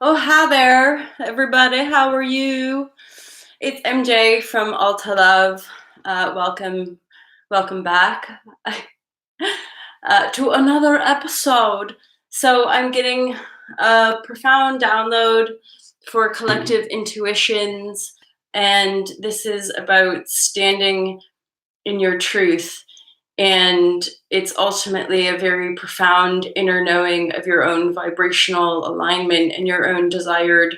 Oh, hi there, everybody. How are you? It's MJ from Alta Love. Welcome back to another episode. So I'm getting a profound download for collective intuitions, and this is about standing in your truth. And it's ultimately a very profound inner knowing of your own vibrational alignment and your own desired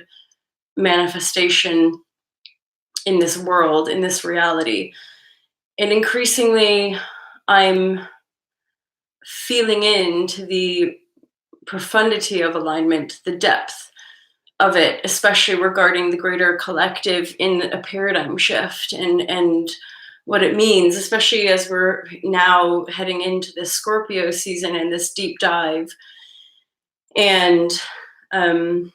manifestation in this world, in this reality. And increasingly, I'm feeling into the profundity of alignment, the depth of it, especially regarding the greater collective in a paradigm shift and what it means, especially as we're now heading into this Scorpio season and this deep dive. And um,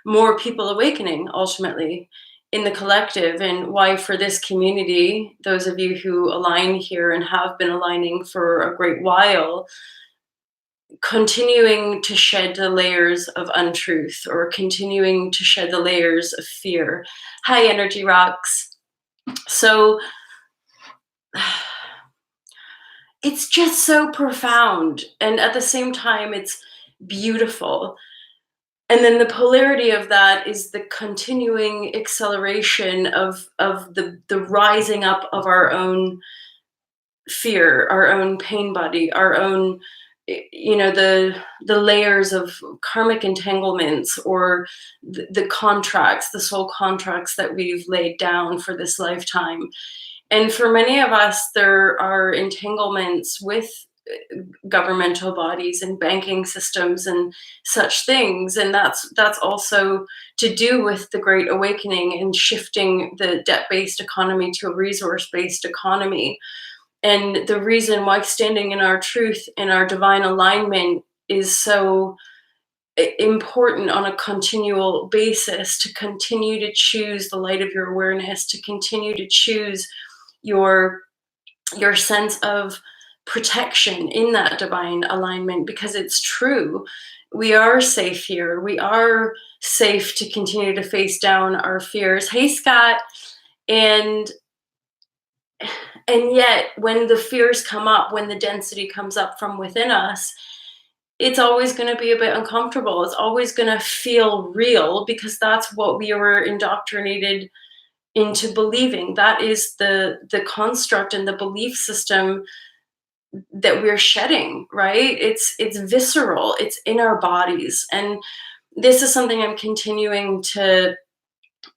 more people awakening ultimately in the collective, and why for this community, those of you who align here and have been aligning for a great while, continuing to shed the layers of untruth or continuing to shed the layers of fear. Hi, Energy Rocks. So it's just so profound, and at the same time it's beautiful. And then the polarity of that is the continuing acceleration of the rising up of our own fear, our own pain body, our own, the layers of karmic entanglements, or the contracts, the soul contracts that we've laid down for this lifetime. And for many of us, there are entanglements with governmental bodies and banking systems and such things, and that's also to do with the Great Awakening and shifting the debt-based economy to a resource-based economy. And the reason why standing in our truth and our divine alignment is so important on a continual basis, to continue to choose the light of your awareness, to continue to choose your sense of protection in that divine alignment, because it's true. We are safe here. We are safe to continue to face down our fears. Hey, Scott. And yet when the fears come up, when the density comes up from within us, it's always going to be a bit uncomfortable. It's always going to feel real, because that's what we were indoctrinated into believing. That is the construct and the belief system that we're shedding, right? It's visceral, it's in our bodies. And this is something I'm continuing to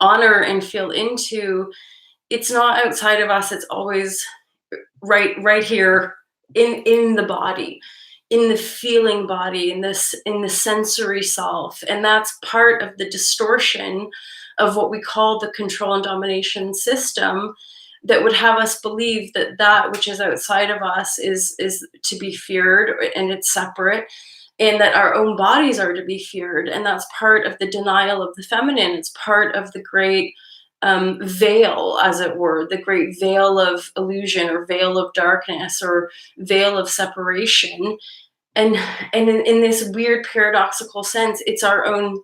honor and feel into. It's not outside of us, it's always right here in the body, in the feeling body, in the sensory self. And that's part of the distortion of what we call the control and domination system, that would have us believe that that which is outside of us is to be feared, and it's separate, and that our own bodies are to be feared. And that's part of the denial of the feminine. It's part of the great veil, as it were, the great veil of illusion, or veil of darkness, or veil of separation. And in this weird paradoxical sense, it's our own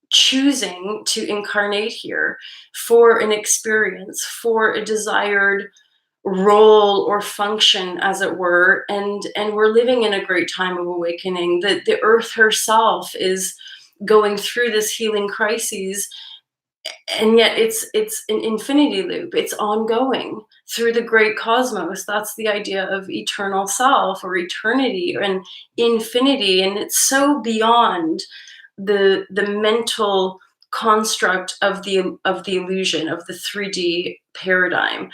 choosing to incarnate here for an experience, for a desired role or function, as it were. And we're living in a great time of awakening. The earth herself is going through this healing crises, and yet it's an infinity loop. It's ongoing through the great cosmos. That's the idea of eternal self, or eternity and infinity. And it's so beyond the mental construct of the illusion of the 3D paradigm.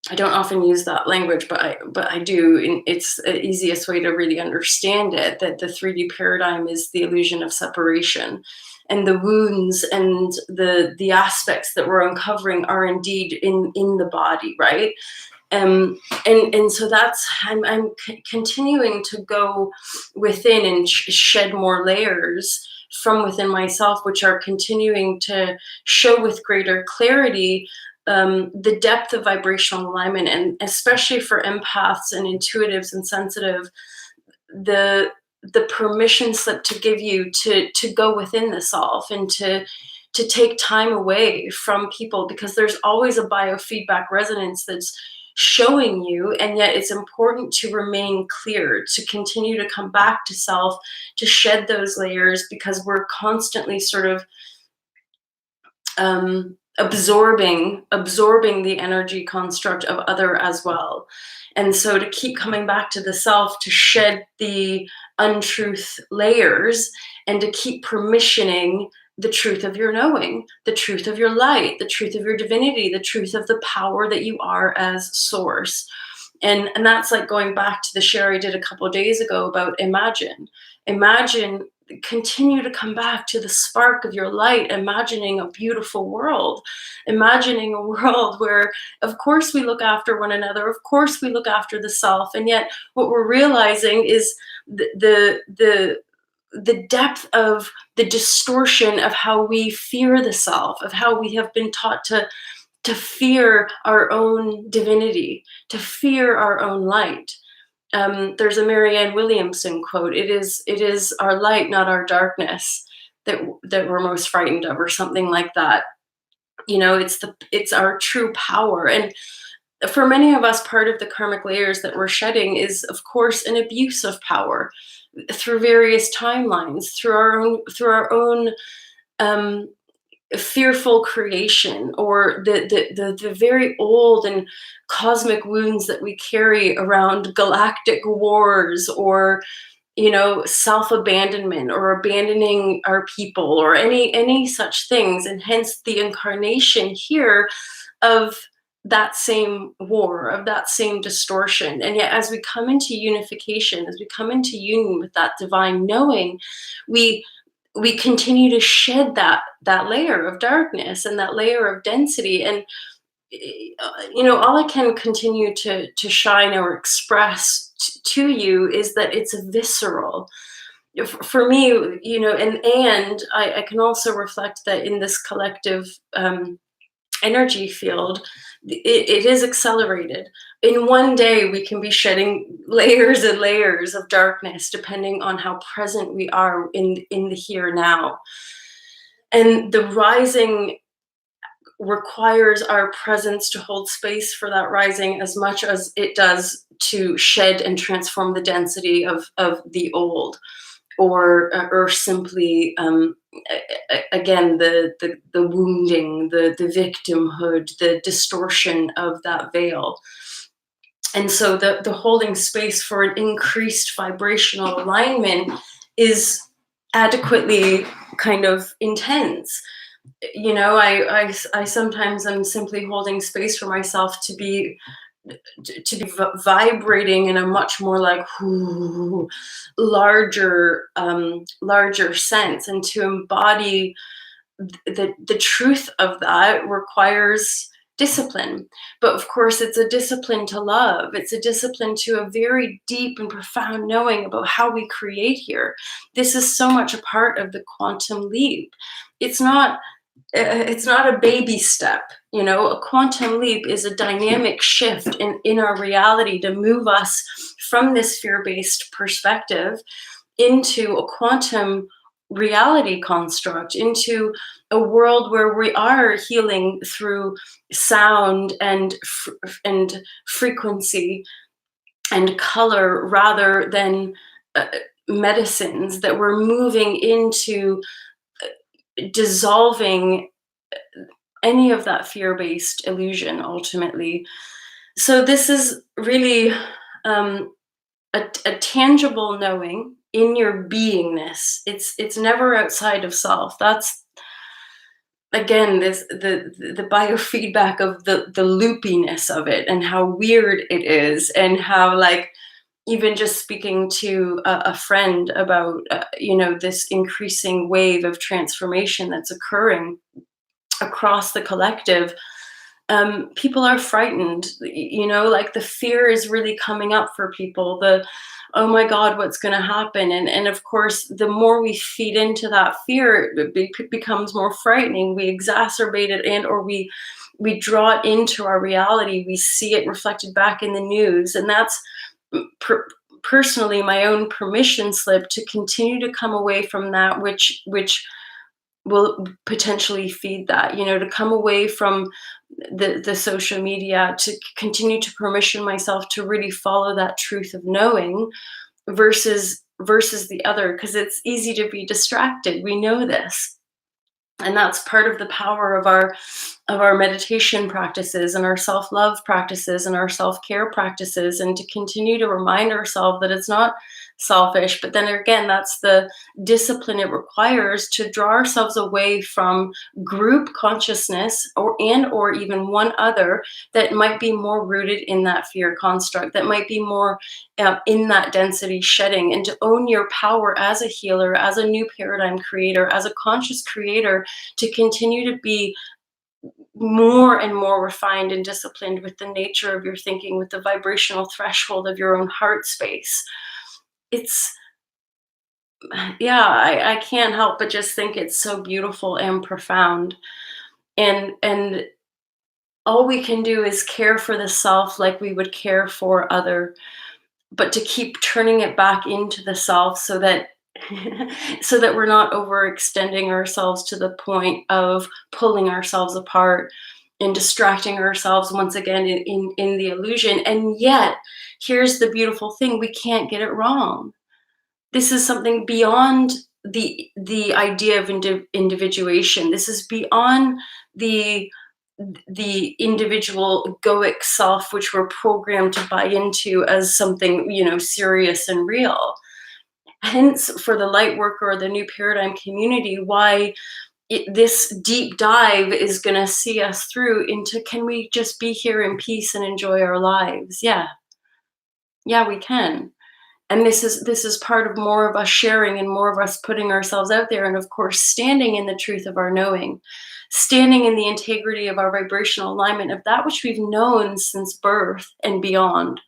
I don't often use that language, but I do. And it's the easiest way to really understand it, that the 3D paradigm is the illusion of separation, and the wounds and the aspects that we're uncovering are indeed in the body, right? And so that's, I'm continuing to go within and shed more layers from within myself, which are continuing to show with greater clarity the depth of vibrational alignment. And especially for empaths and intuitives and sensitive, the the permission slip to give you to go within the self, and to take time away from people, because there's always a biofeedback resonance that's showing you, and yet it's important to remain clear, to continue to come back to self, to shed those layers, because we're constantly sort of absorbing the energy construct of other as well. And so to keep coming back to the self, to shed the untruth layers, and to keep permissioning the truth of your knowing, the truth of your light, the truth of your divinity, the truth of the power that you are as source. And that's like going back to the share I did a couple of days ago about imagine, continue to come back to the spark of your light, imagining a beautiful world, imagining a world where, of course, we look after one another, of course we look after the self, and yet what we're realizing is the depth of the distortion of how we fear the self, of how we have been taught to fear our own divinity, to fear our own light. There's a Marianne Williamson quote: it is our light, not our darkness, that we're most frightened of," or something like that. It's our true power. And for many of us, part of the karmic layers that we're shedding is, of course, an abuse of power through various timelines, through our own fearful creation, or the very old and cosmic wounds that we carry around galactic wars, or self-abandonment, or abandoning our people, or any such things. And hence the incarnation here of that same war, of that same distortion. And yet, as we come into unification, as we come into union with that divine knowing, we continue to shed that layer of darkness and that layer of density. And all I can continue to shine or express to you is that it's visceral for me. And I can also reflect that in this collective energy field, it is accelerated. In one day, we can be shedding layers and layers of darkness, depending on how present we are in the here now. And the rising requires our presence to hold space for that rising, as much as it does to shed and transform the density of the old, or simply again the wounding, the victimhood, the distortion of that veil. And so the holding space for an increased vibrational alignment is adequately kind of intense. I sometimes am simply holding space for myself to be vibrating in a much more like larger sense, and to embody the truth of that requires discipline. But of course, it's a discipline to love. It's a discipline to a very deep and profound knowing about how we create here. This is so much a part of the quantum leap. It's not a baby step. A quantum leap is a dynamic shift in our reality to move us from this fear-based perspective into a quantum reality construct, into a world where we are healing through sound and frequency and color, rather than medicines, that we're moving into dissolving any of that fear-based illusion ultimately. So this is really a tangible knowing in your beingness. It's never outside of self. That's, again, the biofeedback of the loopiness of it, and how weird it is, and how, like, even just speaking to a friend about this increasing wave of transformation that's occurring across the collective, people are frightened. Like, the fear is really coming up for people. Oh my God, what's going to happen? And of course, the more we feed into that fear, it becomes more frightening. We exacerbate it, or we draw it into our reality. We see it reflected back in the news, and that's personally my own permission slip to continue to come away from that which will potentially feed that, to come away from the social media, to continue to permission myself to really follow that truth of knowing versus the other, because it's easy to be distracted. We know this, and that's part of the power of our meditation practices and our self-love practices and our self-care practices, and to continue to remind ourselves that it's not selfish. But then again, that's the discipline it requires to draw ourselves away from group consciousness, or even one other that might be more rooted in that fear construct, that might be more in that density shedding, and to own your power as a healer, as a new paradigm creator, as a conscious creator, to continue to be more and more refined and disciplined with the nature of your thinking, with the vibrational threshold of your own heart space. It's, yeah, I can't help but just think it's so beautiful and profound. And all we can do is care for the self like we would care for other, but to keep turning it back into the self, so that so that we're not overextending ourselves to the point of pulling ourselves apart and distracting ourselves once again in the illusion. And yet, here's the beautiful thing: we can't get it wrong. This is something beyond the idea of individuation. This is beyond the the individual egoic self, which we're programmed to buy into as something, serious and real. Hence, for the light worker or the new paradigm community, why this deep dive is going to see us through into, can we just be here in peace and enjoy our lives? Yeah, we can. And this is part of more of us sharing and more of us putting ourselves out there, and of course standing in the truth of our knowing, standing in the integrity of our vibrational alignment of that which we've known since birth and beyond,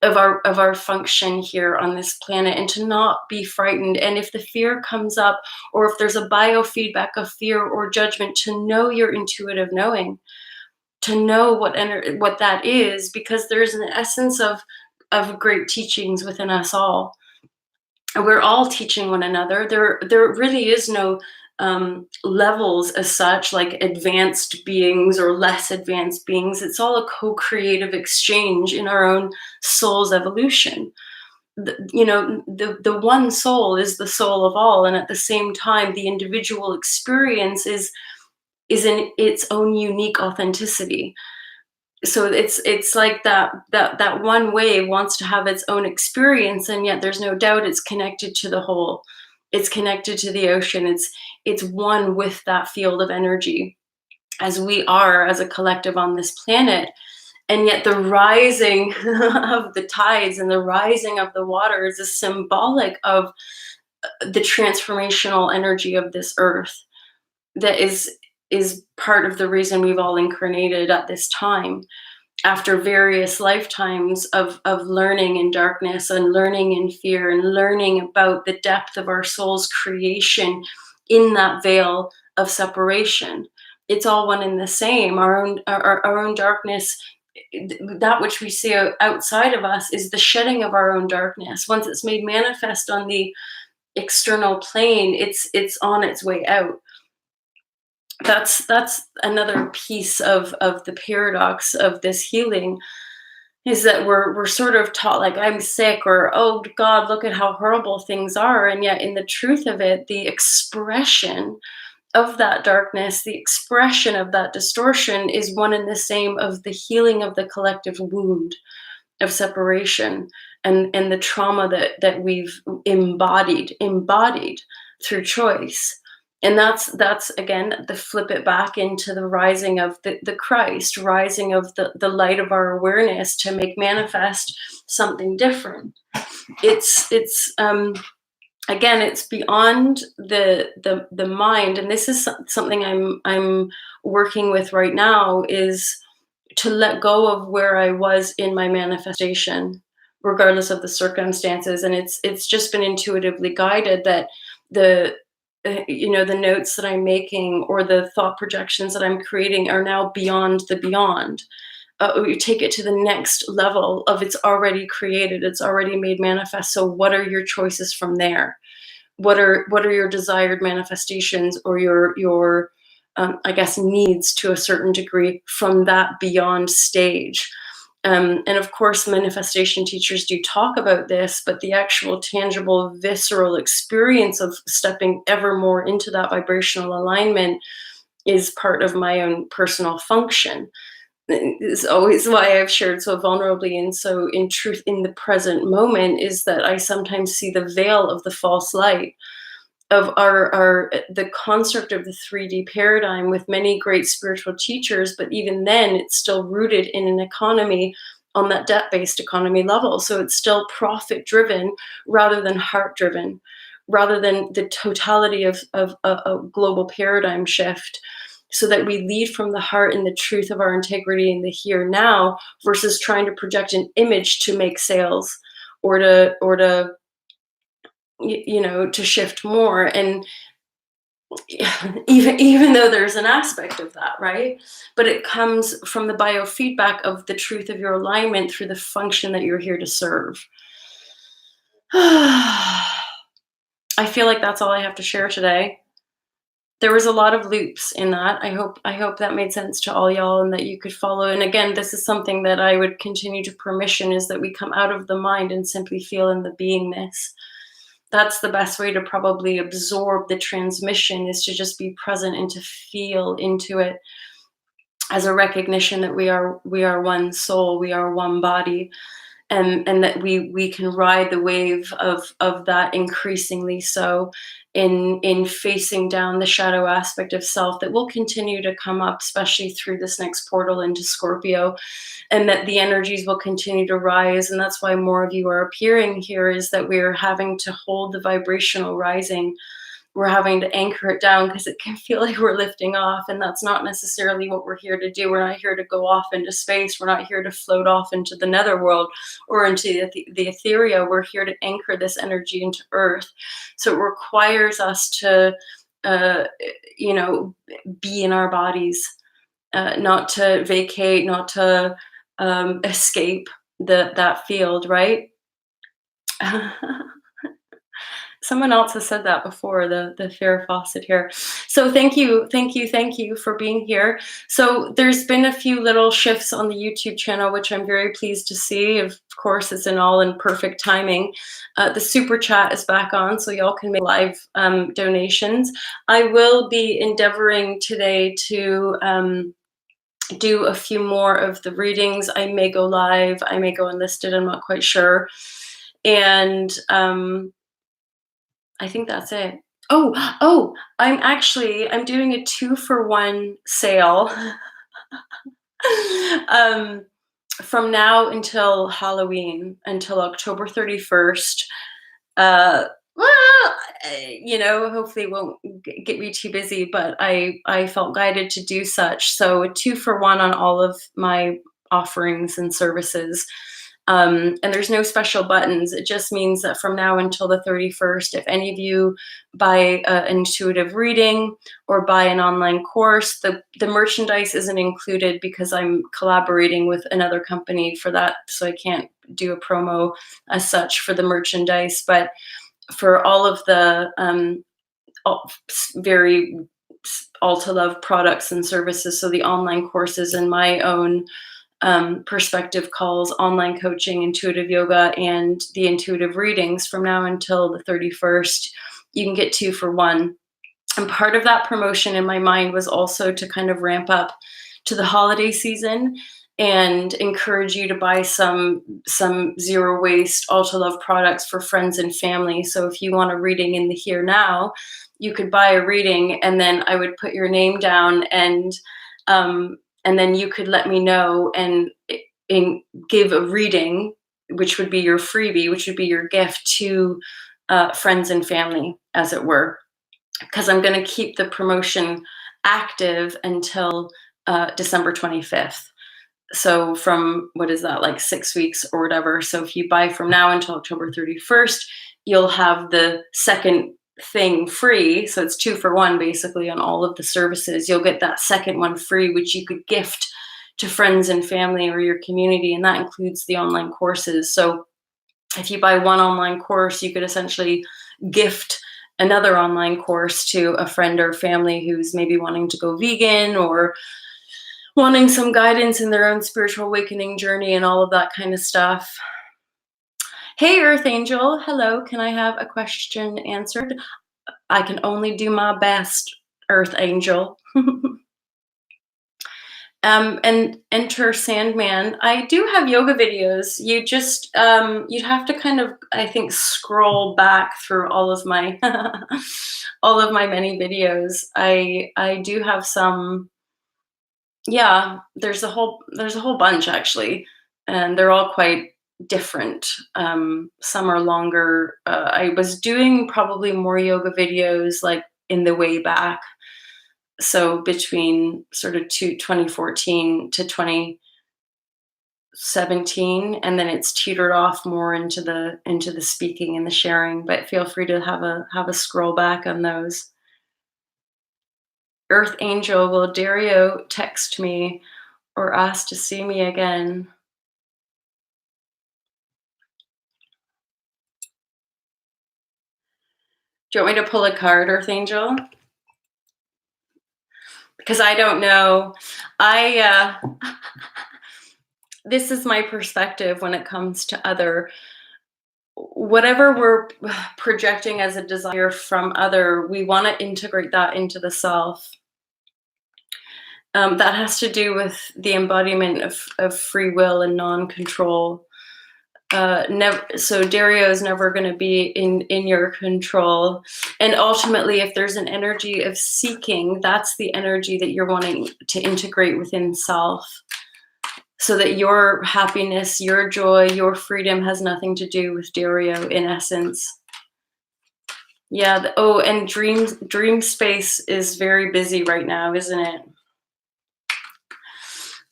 of our function here on this planet, and to not be frightened. And if the fear comes up, or if there's a biofeedback of fear or judgment, to know your intuitive knowing, to know what that is, because there's an essence of great teachings within us all, and we're all teaching one another. There really is no levels as such, like advanced beings or less advanced beings. It's all a co-creative exchange in our own soul's evolution. The one soul is the soul of all, and at the same time, the individual experience is in its own unique authenticity. So it's like that one wave wants to have its own experience, and yet there's no doubt it's connected to the whole. It's connected to the ocean. It's one with that field of energy, as we are as a collective on this planet. And yet the rising of the tides and the rising of the waters is symbolic of the transformational energy of this earth, that is part of the reason we've all incarnated at this time, after various lifetimes of learning in darkness and learning in fear and learning about the depth of our soul's creation in that veil of separation. It's all one and the same. Our own darkness, that which we see outside of us, is the shedding of our own darkness. Once it's made manifest on the external plane, it's on its way out. That's another piece of the paradox of this healing, is that we're sort of taught, like, I'm sick, or oh God, look at how horrible things are. And yet in the truth of it, the expression of that darkness, the expression of that distortion, is one and the same of the healing of the collective wound of separation, and the trauma that we've embodied through choice. And that's again, the flip it back into the rising of the Christ, rising of the light of our awareness to make manifest something different. It's again, it's beyond the mind. And this is something I'm working with right now, is to let go of where I was in my manifestation, regardless of the circumstances. And it's just been intuitively guided that the the notes that I'm making or the thought projections that I'm creating are now beyond the beyond. you take it to the next level of it's already created, it's already made manifest. So what are your choices from there? What are your desired manifestations, or your I guess needs to a certain degree from that beyond stage? And of course, manifestation teachers do talk about this, but the actual tangible, visceral experience of stepping ever more into that vibrational alignment is part of my own personal function. Is always why I've shared so vulnerably and so in truth in the present moment, is that I sometimes see the veil of the false light of our the construct of the 3D paradigm with many great spiritual teachers, but even then it's still rooted in an economy on that debt-based economy level. So it's still profit driven rather than heart driven, rather than the totality of a global paradigm shift, so that we lead from the heart and the truth of our integrity in the here now, versus trying to project an image to make sales, or to to shift more. And even though there's an aspect of that, right, but it comes from the biofeedback of the truth of your alignment through the function that you're here to serve. I feel like that's all I have to share today. There was a lot of loops in that. I hope that made sense to all y'all and that you could follow. And again, this is something that I would continue to permission, is that we come out of the mind and simply feel in the beingness. That's the best way to probably absorb the transmission, is to just be present and to feel into it, as a recognition that we are one soul, we are one body, and that we can ride the wave of that increasingly so, in facing down the shadow aspect of self that will continue to come up, especially through this next portal into Scorpio, and that the energies will continue to rise. And that's why more of you are appearing here, is that we're having to hold the vibrational rising. We're having to anchor it down, because it can feel like we're lifting off, and that's not necessarily what we're here to do. We're not here to go off into space. We're not here to float off into the netherworld or into the ethereal. We're here to anchor this energy into earth. So it requires us to you know be in our bodies, not to vacate, not to escape that field, right? Someone else has said that before, the fair faucet here. So thank you for being here. So there's been a few little shifts on the YouTube channel, which I'm very pleased to see. Of course, it's all in perfect timing. The super chat is back on, so y'all can make live donations. I will be endeavoring today to do a few more of the readings. I may go live, I may go unlisted, I'm not quite sure. And I think that's it. Oh, I'm doing a 2-for-1 sale. um, from now until Halloween, until October 31st. Well, hopefully it won't get me too busy, but I felt guided to do such. So a 2-for-1 on all of my offerings and services. And there's no special buttons. It just means that from now until the 31st, if any of you buy an intuitive reading or buy an online course, the merchandise isn't included because I'm collaborating with another company for that. So I can't do a promo as such for the merchandise. But for all of the very all to love products and services, so the online courses and my own perspective calls, online coaching, intuitive yoga, and the intuitive readings, from now until the 31st, you can get 2-for-1. And part of that promotion in my mind was also to kind of ramp up to the holiday season and encourage you to buy some zero waste, all to love products for friends and family. So if you want a reading in the here now, you could buy a reading, and then I would put your name down, and then you could let me know and give a reading, which would be your freebie, which would be your gift to friends and family, as it were. Because I'm going to keep the promotion active until December 25th. So from, what is that, like 6 weeks or whatever. So if you buy from now until October 31st, you'll have the second thing free. So it's 2-for-1 basically on all of the services. You'll get that second one free, which you could gift to friends and family or your community, and that includes the online courses. So if you buy one online course, you could essentially gift another online course to a friend or family who's maybe wanting to go vegan or wanting some guidance in their own spiritual awakening journey and all of that kind of stuff. Hey, Earth Angel. Hello. Can I have a question answered? I can only do my best, Earth Angel. And enter Sandman. I do have yoga videos. You just you'd have to kind of, I think, scroll back through all of my all of my many videos. I do have some. Yeah, there's a whole bunch actually, and they're all quite different. Some are longer. I was doing probably more yoga videos like in the way back, so between sort of 2014 to 2017, and then it's teetered off more into the speaking and the sharing. But feel free to have a scroll back on those. Earth Angel, will Dario text me or ask to see me again? Do you want me to pull a card, Earth Angel? Because I don't know. This is my perspective when it comes to other, whatever we're projecting as a desire from other, we want to integrate that into the self. That has to do with the embodiment of free will and non-control. So Dario is never going to be in your control, and ultimately, if there's an energy of seeking, that's the energy that you're wanting to integrate within self, so that your happiness, your joy, your freedom has nothing to do with Dario in essence. Yeah. Oh, and dream space is very busy right now, isn't it?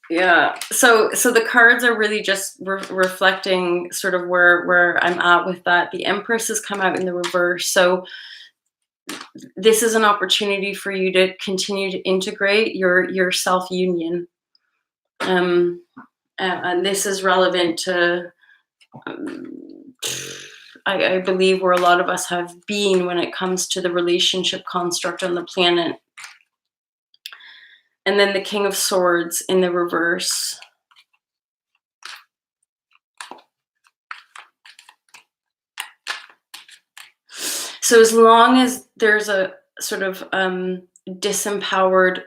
Yeah. So the cards are really just reflecting sort of where I'm at with that. The Empress has come out in the reverse. So this is an opportunity for you to continue to integrate your self-union. And this is relevant to, I believe, where a lot of us have been when it comes to the relationship construct on the planet. And then the King of Swords in the reverse. So as long as there's a sort of disempowered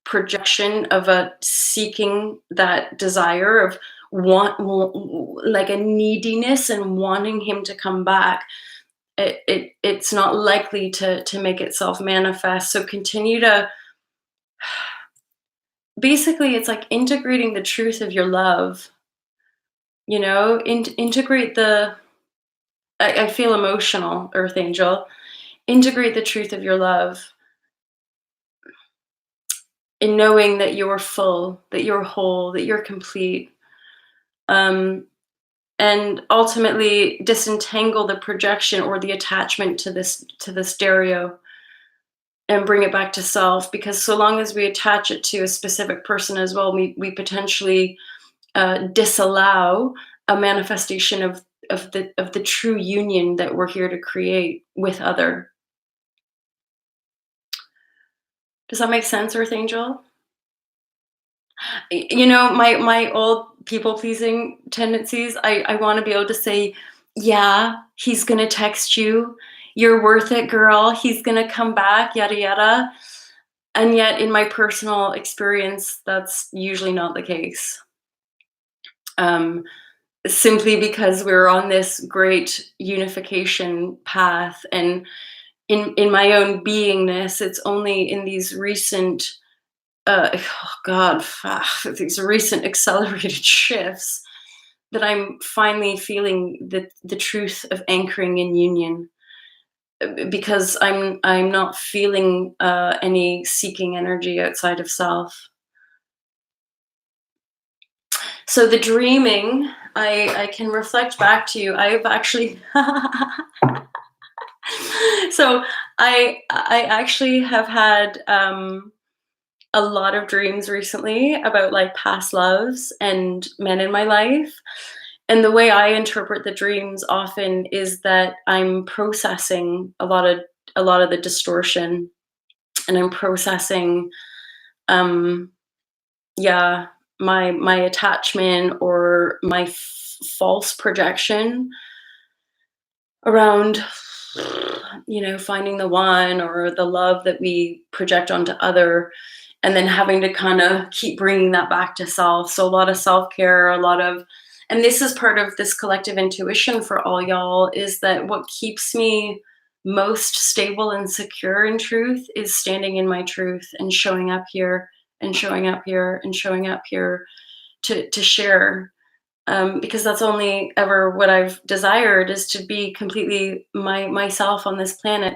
projection of a seeking that desire of like a neediness and wanting him to come back, it's not likely to make itself manifest. So continue to, basically, it's like integrating the truth of your love, integrate the, I feel emotional, Earth Angel. Integrate the truth of your love in knowing that you're full, that you're whole, that you're complete. And ultimately disentangle the projection or the attachment to this Dario and bring it back to self, because so long as we attach it to a specific person as well, we potentially disallow a manifestation of the true union that we're here to create with other. Does that make sense, Earth Angel? My old people pleasing tendencies, I want to be able to say, yeah, he's going to text you. You're worth it, girl. He's going to come back, yada, yada. And yet in my personal experience, that's usually not the case. Simply because we're on this great unification path, and in my own beingness, it's only in these recent these recent accelerated shifts that I'm finally feeling the truth of anchoring in union, because I'm not feeling any seeking energy outside of self. So the dreaming, I can reflect back to you. I've actually so I actually have had a lot of dreams recently about like past loves and men in my life. And the way I interpret the dreams often is that I'm processing a lot of the distortion, and I'm processing um yeah, my attachment or my false projection around, finding the one or the love that we project onto other, and then having to kind of keep bringing that back to self. So a lot of self-care, a lot of, and this is part of this collective intuition for all y'all, is that what keeps me most stable and secure in truth is standing in my truth and showing up here and showing up here and showing up here to share, because that's only ever what I've desired, is to be completely myself on this planet,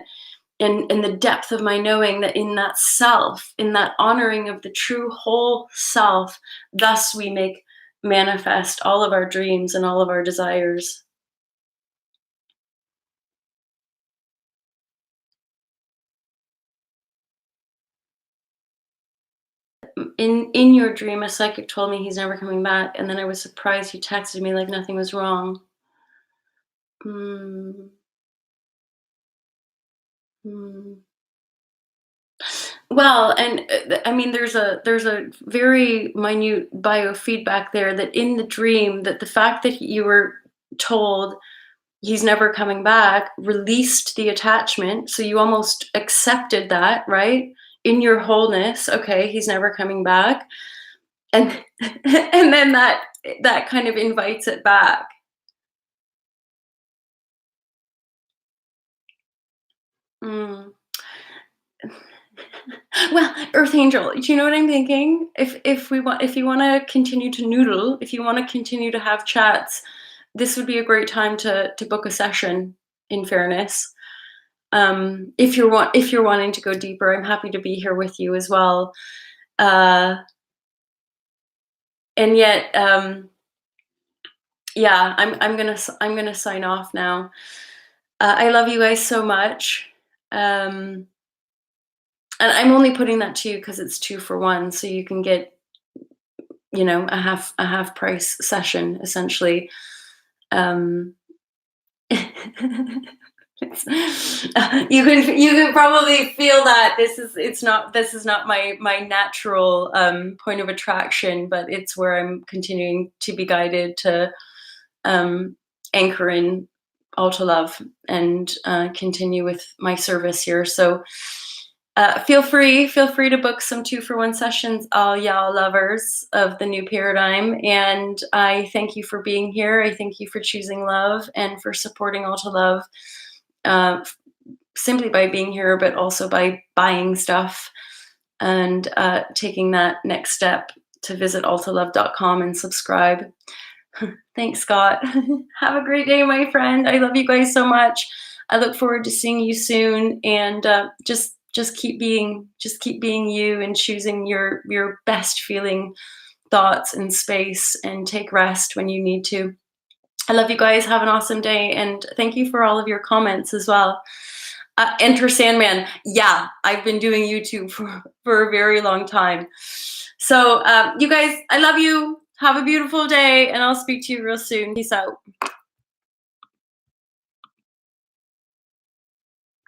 and in the depth of my knowing that in that self, in that honoring of the true whole self, thus we make manifest all of our dreams and all of our desires. In your dream, a psychic told me he's never coming back, and then I was surprised he texted me like nothing was wrong. Mm, mm. Well, and I mean, there's a very minute biofeedback there, that in the dream, that the fact that you were told he's never coming back released the attachment, so you almost accepted that, right? In your wholeness, okay, he's never coming back, and and then that kind of invites it back. Mm. Well, Earth Angel, do you know what I'm thinking? If you want to continue to noodle, if you want to continue to have chats, this would be a great time to book a session. In fairness, if you're wanting to go deeper, I'm happy to be here with you as well. Uh, and yet, yeah, I'm gonna sign off now. I love you guys so much. Um, and I'm only putting that to you because it's 2 for 1, so you can get, a half price session essentially. Um, you can probably feel that this is not my natural point of attraction, but it's where I'm continuing to be guided to um, anchor in all to love and continue with my service here. So feel free to book some 2 for 1 sessions, all y'all lovers of the new paradigm. And I thank you for being here. I thank you for choosing love and for supporting all to love, uh, simply by being here, but also by buying stuff and taking that next step to visit altalove.com and subscribe. Thanks, Scott. Have a great day, my friend. I love you guys so much. I look forward to seeing you soon, and just keep being you and choosing your best feeling thoughts and space, and take rest when you need to. I love you guys. Have an awesome day, and thank you for all of your comments as well. Enter Sandman. Yeah, I've been doing YouTube for a very long time. So you guys, I love you. Have a beautiful day, and I'll speak to you real soon. Peace out.